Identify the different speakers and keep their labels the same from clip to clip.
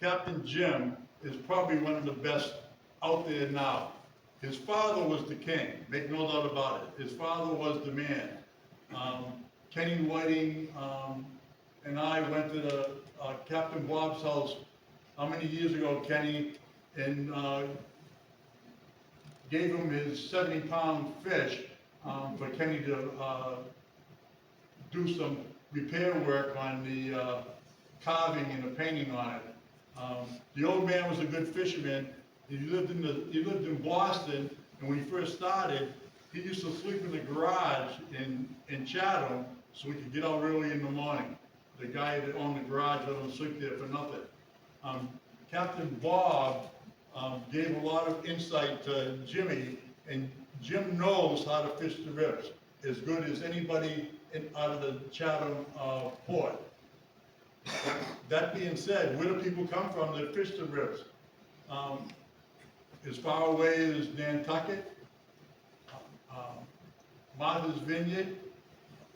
Speaker 1: Captain Jim is probably one of the best out there now. His father was the king, make no doubt about it. His father was the man. Um, Kenny Whiting and I went to the Captain Bob's house, how many years ago, Kenny, and gave him his 70-pound fish for Kenny to do some repair work on the carving and the painting on it. The old man was a good fisherman. He lived in Boston, and when he first started, he used to sleep in the garage in Chatham so we could get out early in the morning. The guy that owned the garage let him sleep there for nothing. Captain Bob gave a lot of insight to Jimmy, and Jim knows how to fish the rivers as good as anybody out of the Chatham port. That being said, where do people come from that fish the rivers? As far away as Nantucket, Martha's Vineyard,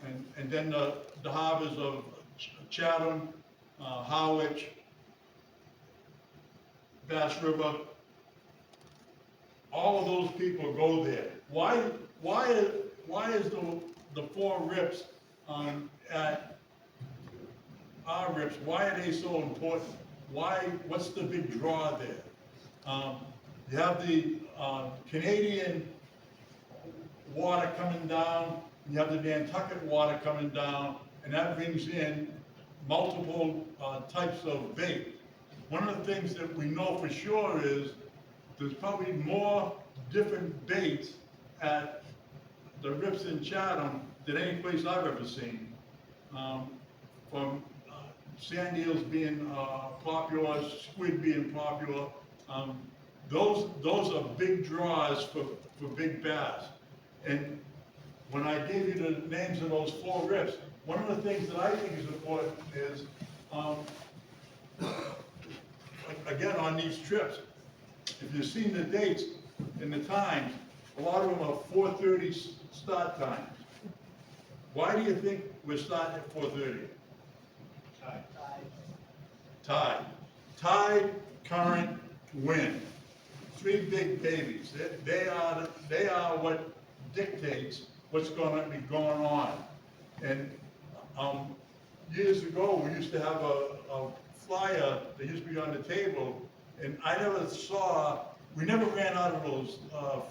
Speaker 1: and then the harbors of Chatham, Harwich, Bass River. All of those people go there. Why is the four rips at our rips, why are they so important? What's the big draw there? You have the Canadian water coming down, you have the Nantucket water coming down, and that brings in multiple types of bait. One of the things that we know for sure is there's probably more different baits at the rips in Chatham than any place I've ever seen. From sand eels being popular, squid being popular, those are big draws for big bass. And when I gave you the names of those four rips, one of the things that I think is important is, again, on these trips, if you've seen the dates and the times, a lot of them are 4:30 start times. Why do you think we're starting at 4:30? Tide, current, wind. Three big babies. They are what dictates what's going to be going on. And years ago, we used to have a flyer that used to be on the table, and we never ran out of those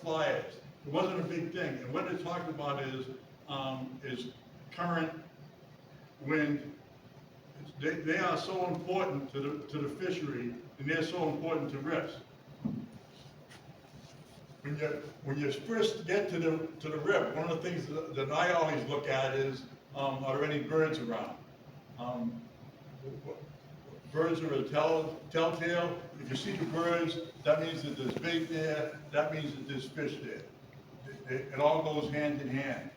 Speaker 1: flyers. It wasn't a big thing. And what they're talking about is current, wind. They are so important to the fishery, and they're so important to rips. When you first get to the rip, one of the things that I always look at is, are there any birds around? Birds are a telltale. If you see the birds, that means that there's bait there, that means that there's fish there. It all goes hand in hand.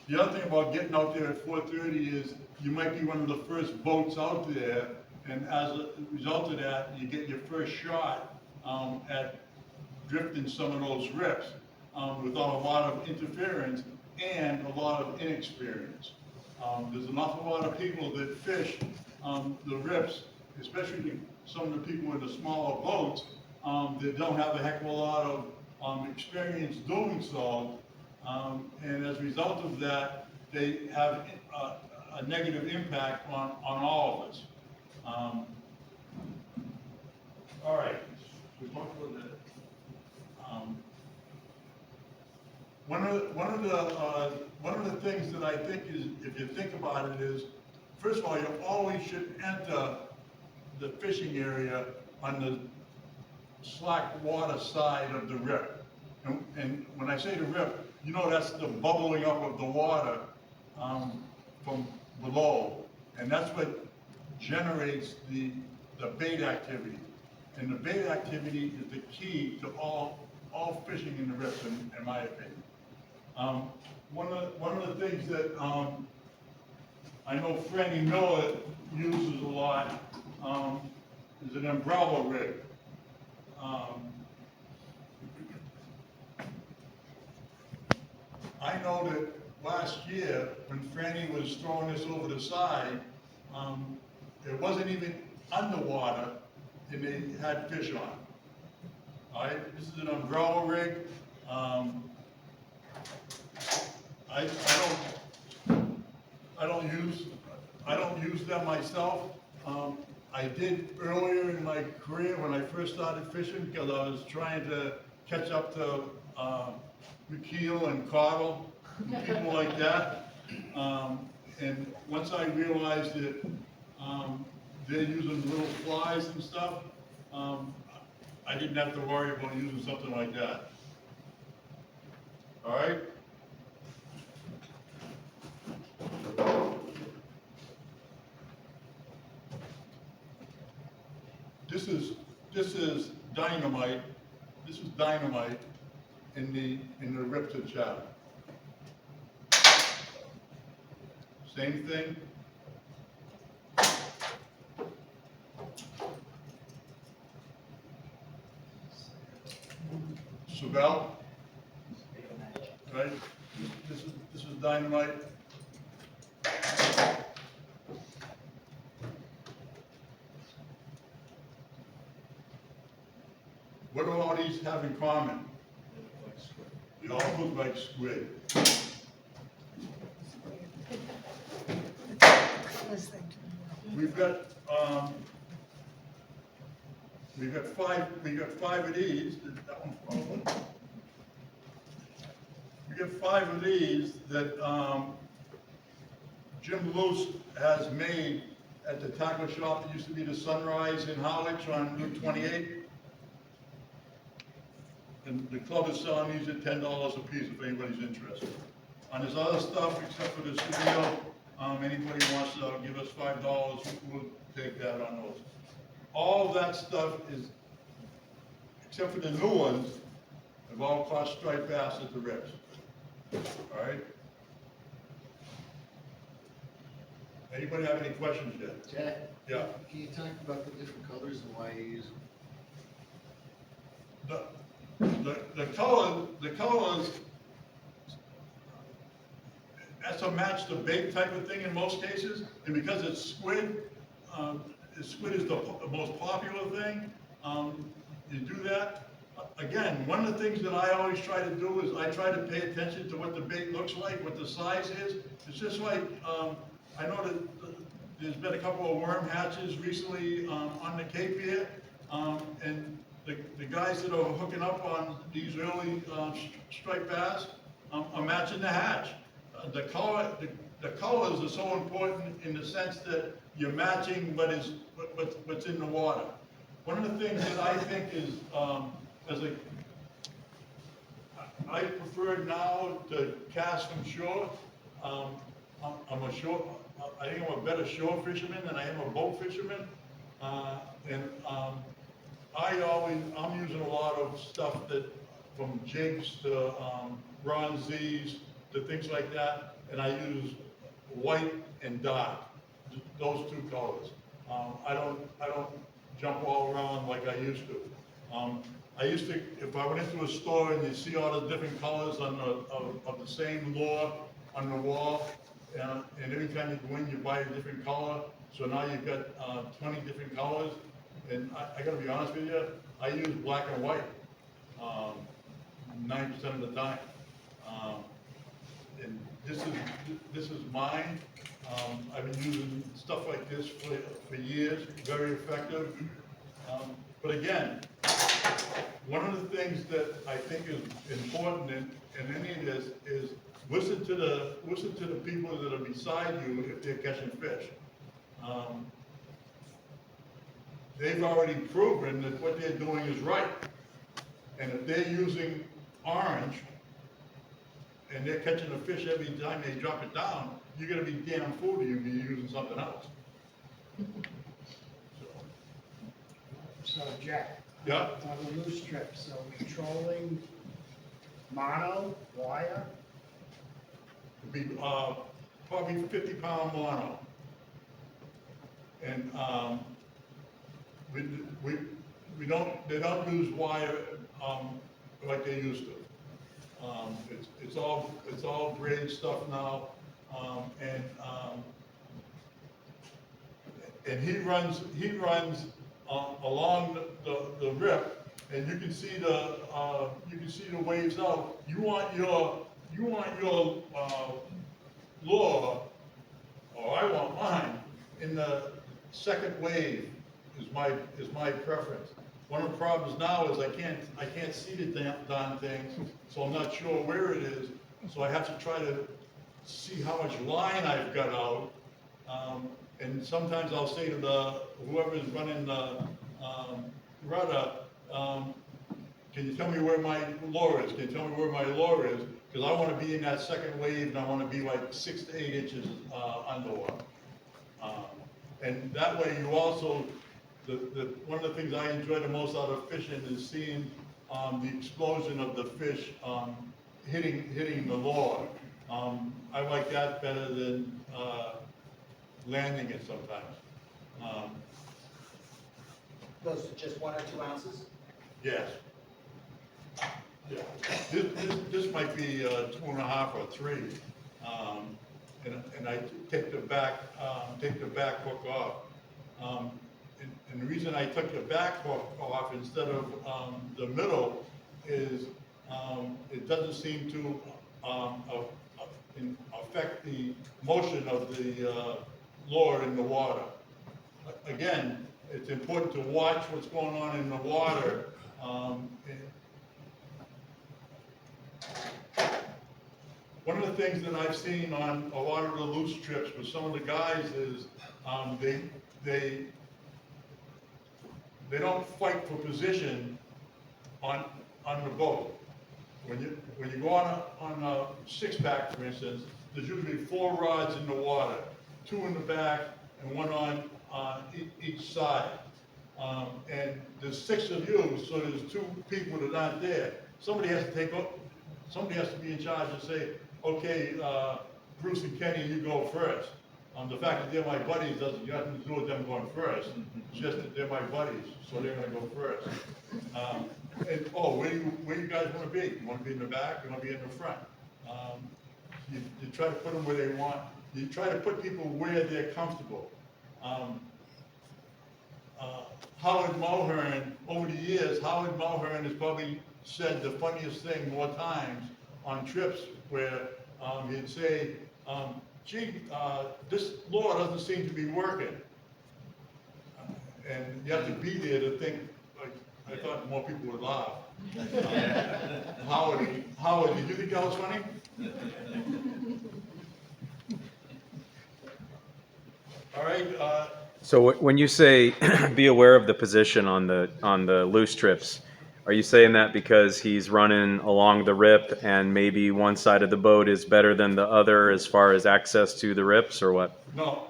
Speaker 1: The other thing about getting out there at 4:30 is you might be one of the first boats out there, and as a result of that, you get your first shot at drifting some of those rips without a lot of interference and a lot of inexperience. There's an awful lot of people that fish the rips, especially some of the people in the smaller boats that don't have a heck of a lot of experience doing so, and as a result of that, they have a negative impact on all of us. All right, we talked about that. One of the things that I think is, if you think about it, is first of all, you always should enter the fishing area on the slack water side of the rip. And when I say the rip, you know that's the bubbling up of the water from below, and that's what generates the bait activity. And the bait activity is the key to all fishing in the rips, in my opinion. One of the things that I know Franny Miller uses a lot is an umbrella rig. I know that last year, when Franny was throwing this over the side, it wasn't even underwater, and they had fish on. All right, this is an umbrella rig. I don't use them myself. I did earlier in my career when I first started fishing because I was trying to catch up to McKeel and Cottle, and people like that. And once I realized that they're using little flies and stuff, I didn't have to worry about using something like that. All right? This is dynamite. This is dynamite in the Ripton channel. Same thing. Savell, right? This is dynamite. What do all these have in common? They all look like squid. We've got five of these. That one's probably. We got five of these that Jim Luce has made at the tackle shop that used to be the Sunrise in Harwich on Route 28. And the club is selling these at $10 a piece if anybody's interested. On this other stuff, except for the studio, anybody wants to give us $5, we'll take that on those. All that stuff is, except for the new ones, have all caught striped bass at the rips. All right? Anybody have any questions yet?
Speaker 2: Jack?
Speaker 1: Yeah.
Speaker 2: Can you talk about the different colors and why you use them?
Speaker 1: The colors, that's to match the bait type of thing in most cases, and because it's squid, squid is the most popular thing, you do that. Again, one of the things that I always try to do is I try to pay attention to what the bait looks like, what the size is. It's just like, I know that there's been a couple of worm hatches recently on the Cape here, and the guys that are hooking up on these early striped bass are matching the hatch. The colors are so important in the sense that you're matching what's in the water. One of the things that I think is, I prefer now to cast from shore. I'm a shore, I think I'm a better shore fisherman than I am a boat fisherman. I'm using a lot of stuff that, from jigs to bronze Z's to things like that, and I use white and dark, those two colors. I don't jump all around like I used to. I used to, if I went into a store and you see all the different colors on of the same lure on the wall, and every time you go in, you buy a different color. So now you've got 20 different colors. And I gotta be honest with you, I use black and white 90% of the time. And this is mine. I've been using stuff like this for years, very effective. But again, one of the things that I think is important in any of this is listen to the people that are beside you if they're catching fish. They've already proven that what they're doing is right. And if they're using orange and they're catching a fish every time they drop it down, you're gonna be damn fool to you if you're using something else.
Speaker 3: So Jack,
Speaker 1: Yeah.
Speaker 3: on the loose strip, so controlling mono, wire,
Speaker 1: It'd be probably 50-pound mono. And they don't use wire like they used to. It's all braid stuff now, and he runs along the rip, and you can see the waves out. You want your lure, or I want mine, in the second wave is my preference. One of the problems now is I can't see the darn thing, so I'm not sure where it is. So I have to try to see how much line I've got out. And sometimes I'll say to whoever's running the rudder, can you tell me where my lure is? Can you tell me where my lure is? Because I want to be in that second wave, and I want to be like 6 to 8 inches underwater. And that way you also, one of the things I enjoy the most out of fishing is seeing the explosion of the fish hitting the lure. I like that better than landing it sometimes.
Speaker 4: Goes to just 1 or 2 ounces?
Speaker 1: Yes. Yeah. This might be 2.5 or 3. And I take the back hook off. And the reason I took the back hook off instead of the middle is it doesn't seem to affect the motion of the lure in the water. Again, it's important to watch what's going on in the water. One of the things that I've seen on a lot of the loose trips with some of the guys is they don't fight for position on the boat. When you go on a 6-pack, for instance, there's usually 4 rods in the water, 2 in the back and 1 on each side. And there's 6 of you, so there's 2 people that aren't there. Somebody has to be in charge and say, okay, Bruce and Kenny, you go first. The fact that they're my buddies doesn't have nothing to do with them going first. It's just that they're my buddies, so they're gonna go first. And where you guys wanna be? You wanna be in the back? You wanna be in the front? You try to put them where they want. You try to put people where they're comfortable. Howard Mulhern, over the years, Howard Mulhern has probably said the funniest thing more times on trips where he'd say, gee, this lure doesn't seem to be working. And you have to be there to think, like, I thought more people would laugh. Howard, did you think that was funny? All right.
Speaker 5: So when you say be aware of the position on the loose trips, are you saying that because he's running along the rip and maybe one side of the boat is better than the other as far as access to the rips, or what?
Speaker 1: No.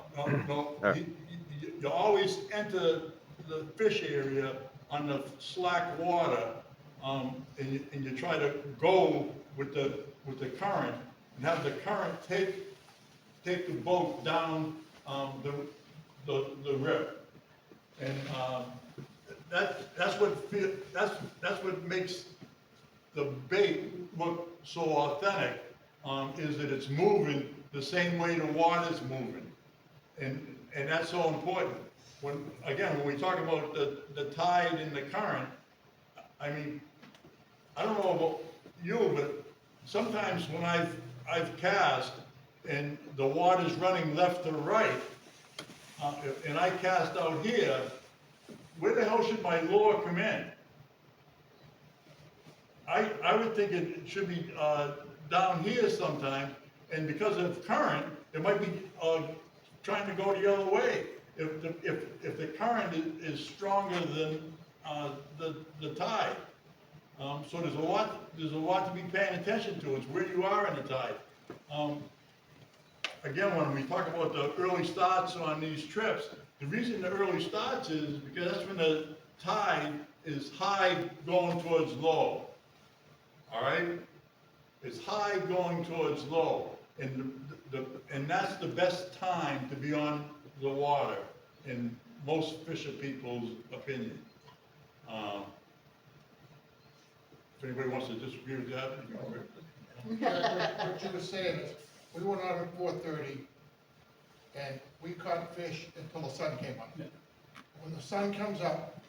Speaker 1: You always enter the fish area on the slack water, and you try to go with the current and have the current take the boat down the rip, and that's what makes the bait look so authentic. Is that it's moving the same way the water's moving, and that's so important. When we talk about the tide and the current, I mean, I don't know about you, but sometimes when I've cast and the water's running left to right, and I cast out here, where the hell should my lure come in? I would think it should be down here sometimes, and because of current, it might be trying to go the other way. If the current is stronger than the tide, so there's a lot to be paying attention to. It's where you are in the tide. Again, when we talk about the early starts on these trips, the reason the early starts is because that's when the tide is high going towards low. All right? It's high going towards low. And that's the best time to be on the water, in most fisher people's opinion. If anybody wants to disagree with that,
Speaker 2: What you were saying is, we went out at 4:30, and we caught fish until the sun came up. when the sun comes up,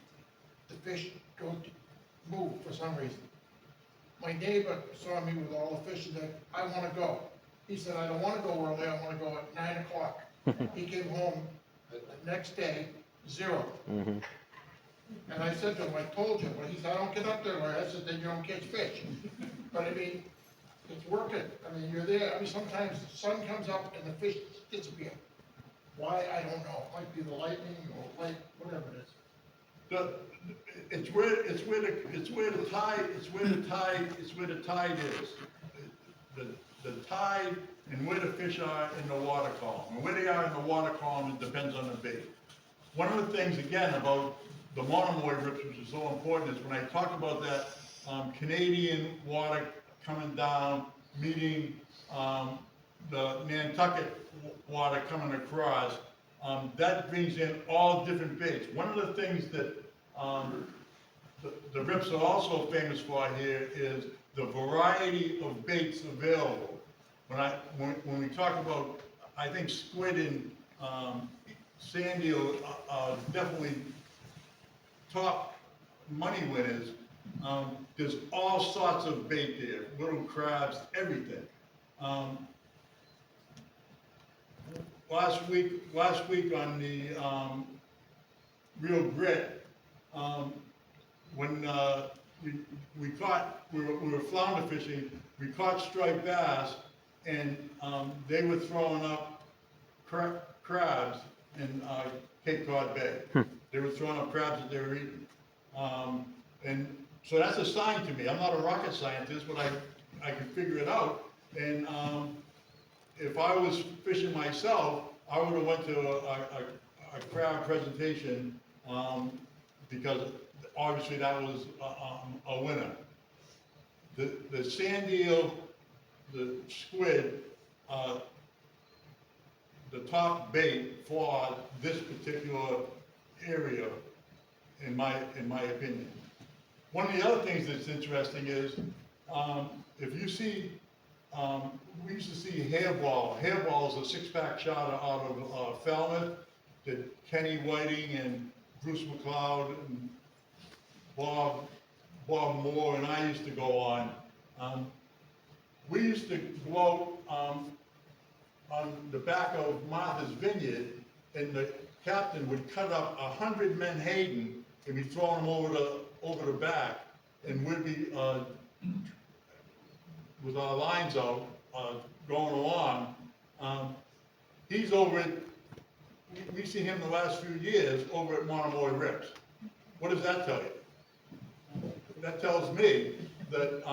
Speaker 2: the fish don't move for some reason. My neighbor saw me with all the fish and said, I wanna go. He said, I don't wanna go early, I wanna go at 9 o'clock. He came home the next day, 0.
Speaker 5: Mhm.
Speaker 2: And I said to him, I told you, but he said, I don't get up there, Larry. I said, then you don't catch fish. But I mean, it's working. I mean, you're there. I mean, sometimes the sun comes up and the fish disappear. Why, I don't know. It might be the lightning or light, whatever it is.
Speaker 1: It's where the tide is. The tide and where the fish are in the water column. And where they are in the water column, it depends on the bait. One of the things, again, about the Monomoy rips, which is so important, is when I talk about that Canadian water coming down, meeting the Nantucket water coming across, that brings in all different baits. One of the things that the rips are also famous for here is the variety of baits available. When we talk about, I think squid and sand eel are definitely top money winners. There's all sorts of bait there, little crabs, everything. Last week on the Real Grit, when we were flounder fishing, we caught striped bass, and they were throwing up crabs in Cape Cod Bay. They were throwing up crabs that they were eating. And so that's a sign to me. I'm not a rocket scientist, but I can figure it out. And if I was fishing myself, I would have went to a crab presentation because obviously that was a winner. The sand eel, the squid, the top bait for this particular area, in my opinion. One of the other things that's interesting is, if you see, we used to see hairball. Hairball is a 6-pack charter out of Falmouth that Kenny Whiting and Bruce McLeod and Bob Moore and I used to go on. We used to go out on the back of Martha's Vineyard, and the captain would cut up 100 Menhaden and be throwing them over the back, and we'd be with our lines out going along. He's over at, we've seen him the last few years over at Monomoy Rips. What does that tell you? That tells me that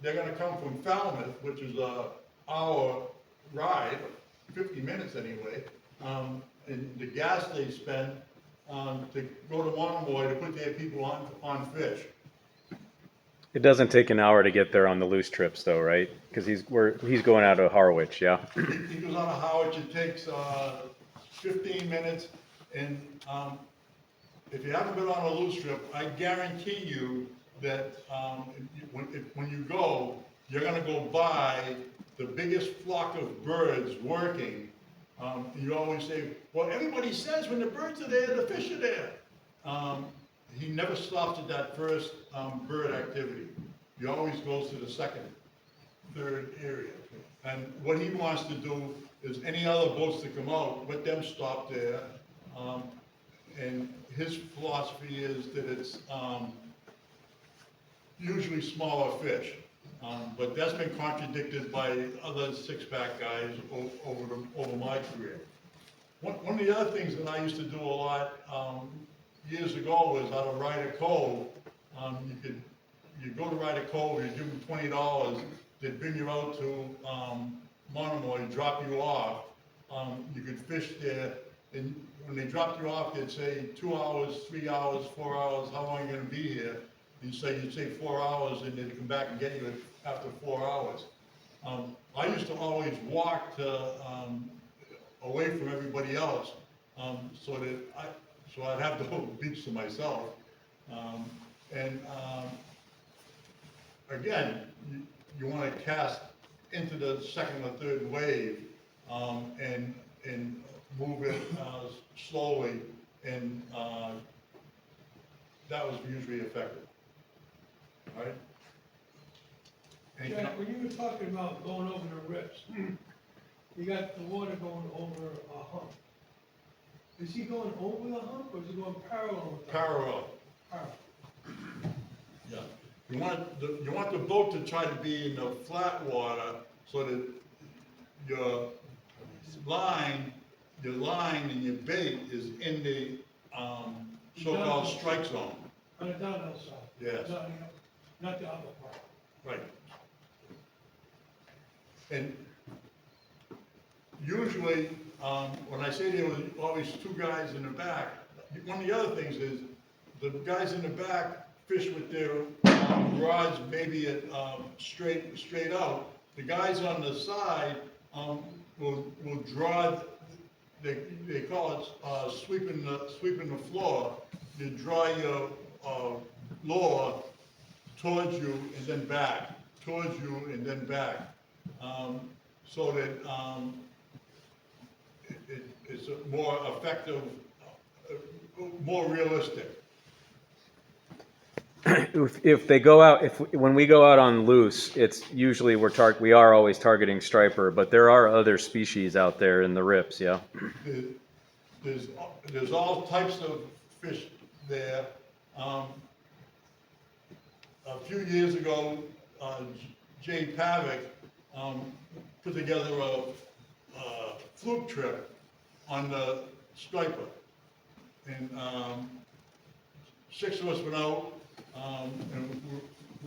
Speaker 1: they're going to come from Falmouth, which is an hour ride, 50 minutes anyway, and the gas they spend to go to Monomoy to put their people on fish.
Speaker 5: It doesn't take an hour to get there on the loose trips, though, right? Because he's going out of Harwich, yeah.
Speaker 1: He goes out of Harwich. It takes 15 minutes, and if you haven't been on a loose trip, I guarantee you that when you go, you're going to go by the biggest flock of birds working. You always say, well, everybody says when the birds are there, the fish are there. He never stops at that first bird activity. He always goes to the second, third area. And what he wants to do is any other boats that come out, let them stop there. And his philosophy is that it's usually smaller fish. But that's been contradicted by other 6-pack guys over my career. One of the other things that I used to do a lot years ago was out of Ryder Cove. You go to Ryder Cove, you give them $20, they'd bring you out to Monomoy, drop you off. You could fish there, and when they dropped you off, they'd say 2 hours, 3 hours, 4 hours, how long are you going to be here? You'd say 4 hours, and they'd come back and get you after 4 hours. I used to always walk away from everybody else, so I'd have the whole beach to myself. Again, you want to cast into the second or third wave and move it slowly and, that was usually effective. All right? Anything
Speaker 4: Jack,
Speaker 1: else?
Speaker 4: when you were talking about going over the rips, you got the water going over a hump. Is he going over the hump or is he going parallel with the hump?
Speaker 1: Parallel.
Speaker 4: Parallel.
Speaker 1: Yeah, you want the boat to try to be in the flat water so that your line and your bait is in the, so-called strike zone.
Speaker 4: On the downhill side?
Speaker 1: Yes.
Speaker 4: Not the other part.
Speaker 1: Right. And usually, when I say there was always two guys in the back, one of the other things is, the guys in the back fish with their rods maybe at, straight out. The guys on the side, will draw, they call it, sweeping the floor. You draw your, lure towards you and then back, towards you and then back. So that, it's a more effective, more realistic.
Speaker 5: If they go out, when we go out on loose, it's usually we are always targeting striper, but there are other species out there in the rips, yeah?
Speaker 1: There's all types of fish there. A few years ago, Jay Pavick, put together a fluke trip on the striper. And, 6 of us went out, and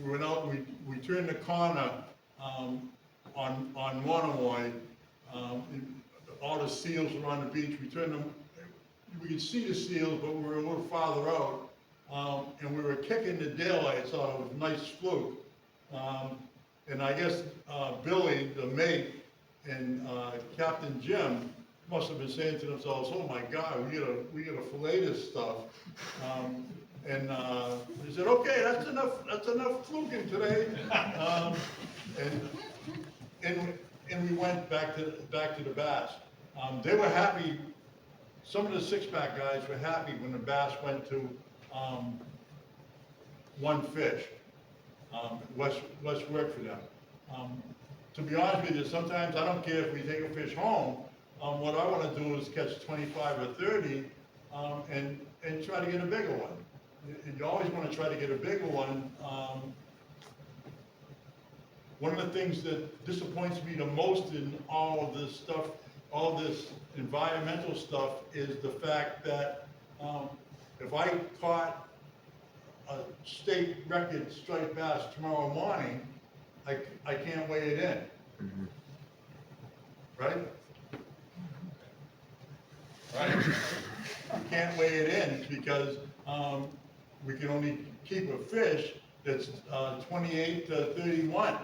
Speaker 1: we went out, we turned the corner, on Monomoy. All the seals were on the beach, we turned them, we could see the seals, but we were a little farther out. And we were kicking the daylights out of a nice fluke. And I guess, Billy, the mate, and, Captain Jim must have been saying to themselves, oh my God, we gotta fillet this stuff. And they said, okay, that's enough fluking today. And we went back to the bass. They were happy, some of the six-pack guys were happy when the bass went to, one fish. Less work for them. To be honest with you, sometimes I don't care if we take a fish home. What I wanna do is catch 25 or 30, and try to get a bigger one. You always want to try to get a bigger one. One of the things that disappoints me the most in all of this stuff, all this environmental stuff, is the fact that if I caught a state record striped bass tomorrow morning, I can't weigh it in. Mm-hmm. Right? Right? You can't weigh it in because we can only keep a fish that's 28 to 31.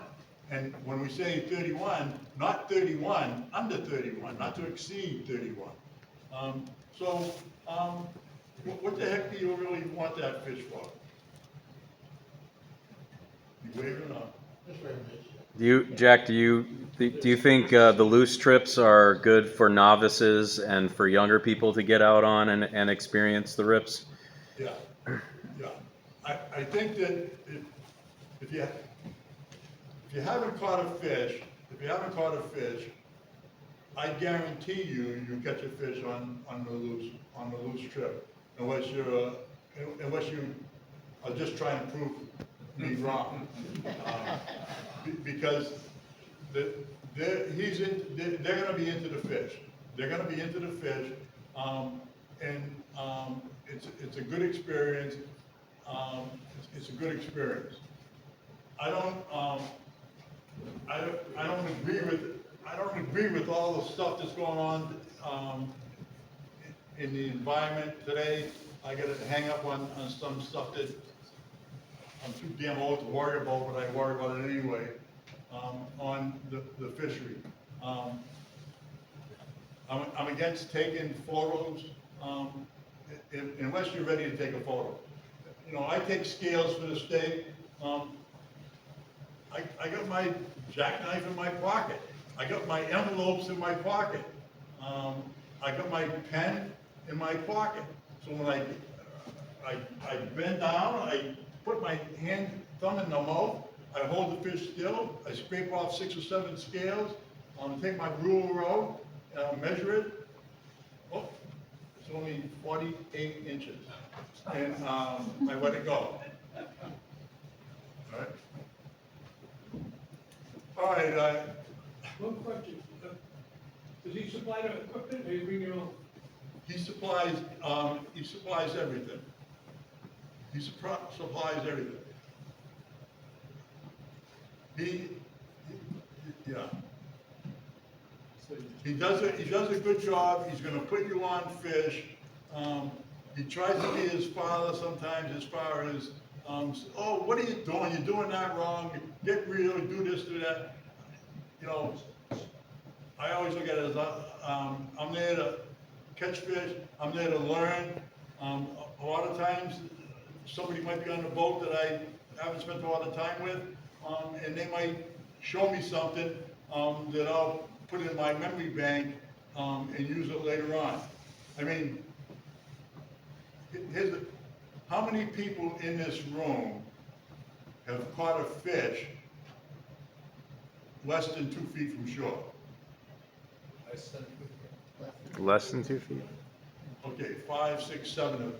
Speaker 1: And when we say 31, not 31, under 31, not to exceed 31. What the heck do you really want that fish for? You weigh it or not?
Speaker 2: This way, please.
Speaker 5: Jack, do you think the loose trips are good for novices and for younger people to get out on and experience the rips?
Speaker 1: Yeah, yeah. I think that if you haven't caught a fish, I guarantee you catch a fish on the loose trip, unless you are just trying to prove me wrong. Because they're gonna be into the fish. They're gonna be into the fish, and it's a good experience. It's a good experience. I don't agree with all the stuff that's going on in the environment today. I gotta hang up on some stuff that I'm too damn old to worry about, but I worry about it anyway, on the fishery. I'm against taking photos, unless you're ready to take a photo. You know, I take scales for the state. I got my jackknife in my pocket. I got my envelopes in my pocket. I got my pen in my pocket. So when I bend down, I put my thumb in the mouth, I hold the fish still, I scrape off 6 or 7 scales, take my ruler out, measure it. Oh, it's only 48 inches. And I let it go. All right,
Speaker 4: One question, does he supply the equipment, or you bring your own?
Speaker 1: he supplies everything. He supplies everything. Yeah. He does a good job, he's gonna put you on fish. He tries to be his father sometimes as far as, oh, what are you doing? You're doing that wrong, get real, do this, do that. You know, I always look at it as, I'm there to catch fish, I'm there to learn. A lot of times, somebody might be on the boat that I haven't spent a lot of time with, and they might show me something that I'll put in my memory bank and use it later on. I mean, how many people in this room have caught a fish less than 2 feet from shore?
Speaker 5: Less than 2 feet?
Speaker 1: Okay, 5, 6, 7.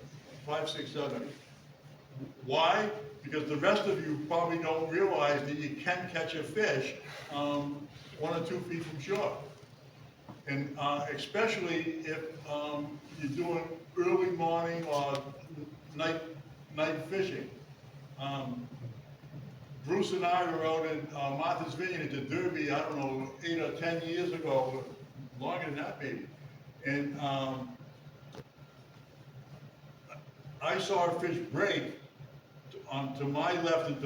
Speaker 1: Why? Because the rest of you probably don't realize that you can catch a fish 1 or 2 feet from shore. And especially if you're doing early morning or night fishing. Bruce and I were out in Martha's Vineyard at the Derby, I don't know, 8 or 10 years ago, longer than that maybe. And I saw a fish break to my left and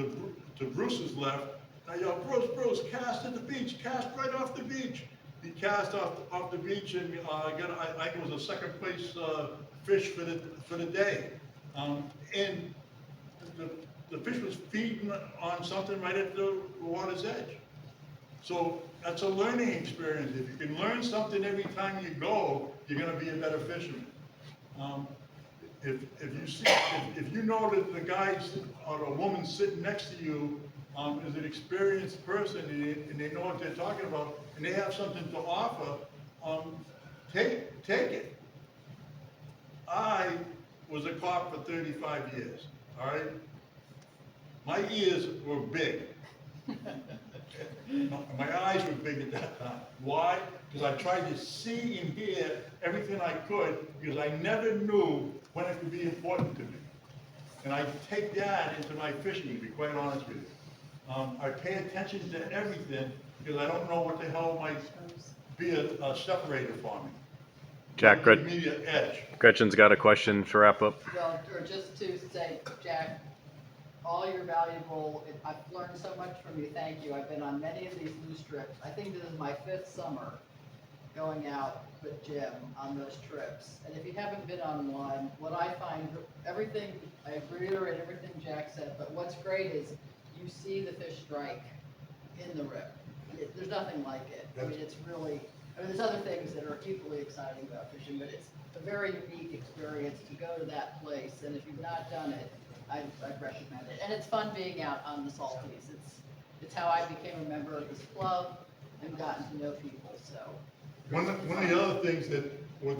Speaker 1: to Bruce's left. I yelled, Bruce, cast at the beach, cast right off the beach. He cast off the beach and I think it was a second place fish for the day. And the fish was feeding on something right at the water's edge. So that's a learning experience. If you can learn something every time you go, you're going to be a better fisherman. If you know that the guy or the woman sitting next to you is an experienced person and they know what they're talking about and they have something to offer, take it. I was a cop for 35 years, all right? My ears were big. My eyes were big at that time. Why? Because I tried to see and hear everything I could because I never knew when it could be important to me. And I take that into my fishing, to be quite honest with you. I pay attention to everything because I don't know what the hell might be a separator for me.
Speaker 5: Jack,
Speaker 1: Give me an edge.
Speaker 5: Gretchen's got a question to wrap up.
Speaker 6: Well, or just to say, Jack, all your valuable, I've learned so much from you, thank you. I've been on many of these loose trips. I think this is my 5th summer going out with Jim on those trips. And if you haven't been on one, what I find, everything, I reiterate everything Jack said, but what's great is you see the fish strike in the rip. There's nothing like it. I mean, it's really, there's other things that are equally exciting about fishing, but it's a very unique experience to go to that place. And if you've not done it, I'd recommend it. And it's fun being out on the salties. It's how I became a member of this club and gotten to know people, so.
Speaker 1: One of the other things that, with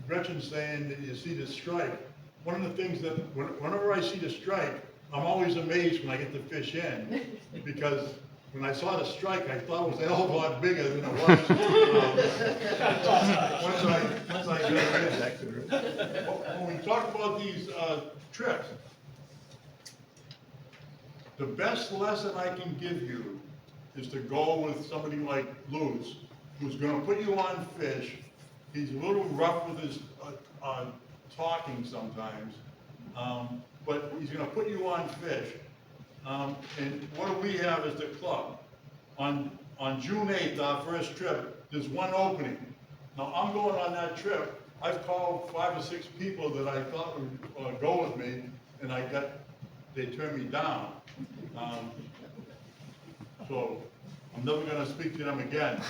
Speaker 1: Gretchen saying that you see the strike, one of the things that, whenever I see the strike, I'm always amazed when I get the fish in, because when I saw the strike, I thought it was a hell of a lot bigger than it was. Once I got it in. When we talk about these trips, the best lesson I can give you is to go with somebody like Luz, who's going to put you on fish. He's a little rough with his talking sometimes, but he's going to put you on fish. And what do we have as the club? On June 8th, our first trip, there's one opening. Now, I'm going on that trip. I've called 5 or 6 people that I thought would go with me, and they turned me down. So I'm never gonna speak to them again.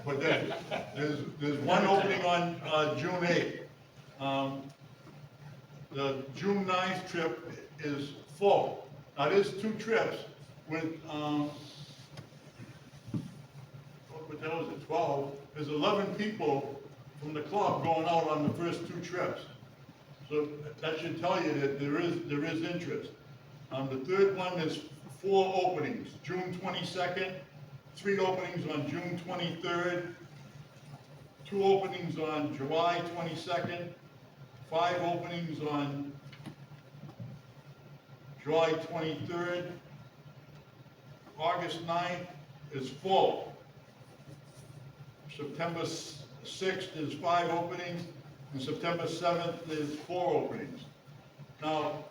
Speaker 1: But there's one opening on, June 8th. The June 9th trip is full. Now, there's 2 trips with, what the hell is it, 12? There's 11 people from the club going out on the first 2 trips. So that should tell you that there is interest. The third one is 4 openings, June 22nd, 3 openings on June 23rd, 2 openings on July 22nd, 5 openings on July 23rd. August 9th is full. September 6th is 5 openings, and September 7th is 4 openings. Now,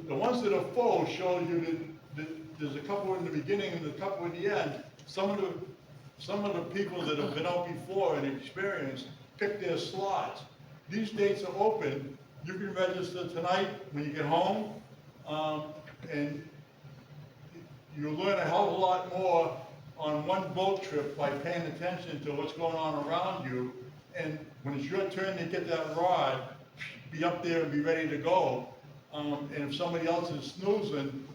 Speaker 1: the ones that are full show you that there's a couple in the beginning and a couple in the end. Some of the people that have been out before and experienced pick their slots. These dates are open. You can register tonight when you get home, and you'll learn a hell of a lot more on one boat trip by paying attention to what's going on around you. And when it's your turn to get that rod, be up there and be ready to go. And if somebody else is snoozing,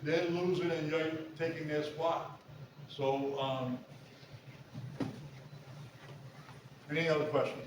Speaker 1: they're losing and you're taking their spot. So, any other questions?